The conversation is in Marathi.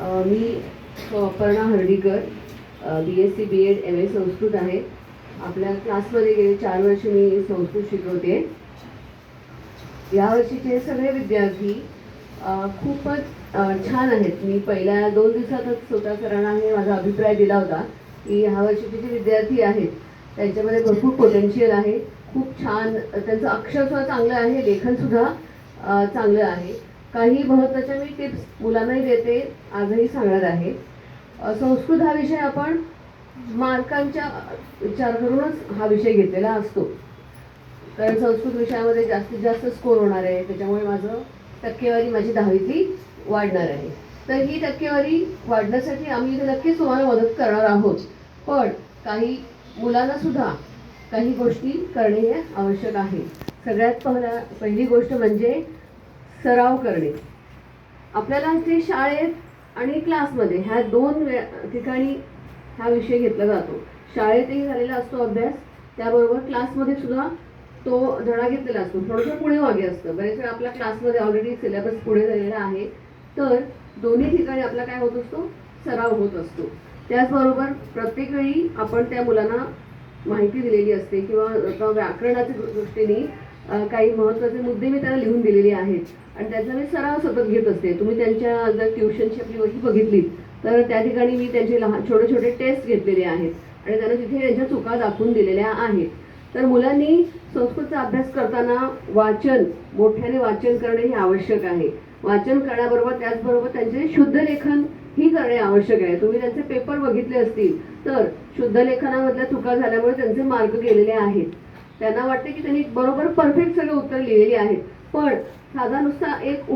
मी Aparna Hardikar, BSc BEd MA Sanskrit आहे. आपल्या क्लासमध्ये गेले 4 वर्ष मी संस्कृत शिकवते. यावर्षीचे सगळे विद्यार्थी खूपच छान आहेत. मी पहिल्या 2 दिवसातच स्वतः सरांना हे माझा अभिप्राय दिला होता की ह्या वर्षीचे जे विद्यार्थी आहेत त्यांच्यामध्ये भरपूर पोटेन्शियल आहे. खूप छान त्यांचं अक्षरसुद्धा चांगलं आहे, लेखनसुद्धा चांगलं आहे. काही महत्त्वाच्या मी टिप्स मुलांनाही देते, आजही सांगणार आहे. संस्कृत हा विषय आपण मार्कांच्या विचार करूनच हा विषय घेतलेला असतो, कारण संस्कृत विषयामध्ये जास्तीत जास्त स्कोर होणार आहे. त्याच्यामुळे टक्केवारी माझी 10वीतली वाढणार आहे. तर ही टक्केवारी वाढण्यासाठी आम्ही नक्कीच तुम्हाला मदत करणार आहोत. पण काही मुलांना सुद्धा काही गोष्टी करणे हे आवश्यक आहे. सगळ्यात पहिली गोष्ट म्हणजे सराव करणे. आपल्याला ते शाळेत आणि क्लासमध्ये ह्या 2 ठिकाणी हा विषय घेतला जातो. शाळेतही झालेला असतो अभ्यास, त्याबरोबर क्लासमध्ये सुद्धा तो धडा घेतलेला असतो. थोडंसं पुढे मागे असतं. बरेच वेळा आपल्या क्लासमध्ये ऑलरेडी सिलेबस पुढे झालेला आहे, तर दोन्ही ठिकाणी आपला काय होत असतो, सराव होत असतो. त्याचबरोबर प्रत्येक वेळी आपण त्या मुलांना माहिती दिलेली असते किंवा व्याकरणाच्या दृष्टीने काही महत्त्वाचे मुद्दे मी त्यांना लिहून दिलेले आहेत आणि त्याचा मी सराव सतत घेत असते. तुम्ही त्यांच्या जर ट्युशनची आपली वही बघितली तर त्या ठिकाणी मी त्यांचे छोटे छोटे टेस्ट घेतलेले आहेत आणि त्यांना तिथे त्यांच्या चुका दाखवून दिलेल्या आहेत. तर मुलांनी संस्कृतचा अभ्यास करताना मोठ्याने वाचन करणे हे आवश्यक आहे. वाचन करण्याबरोबर त्याचबरोबर त्यांचे शुद्ध लेखन ही करणे आवश्यक आहे. तुम्ही त्यांचे पेपर बघितले असतील तर शुद्ध लेखनामधल्या चुका झाल्यामुळे त्यांचे मार्क गेलेले आहेत. त्यांना वाटते की त्यांनी बरोबर परफेक्ट सगळे उत्तर लिहिलेली आहेत, पण साधा नुसता एक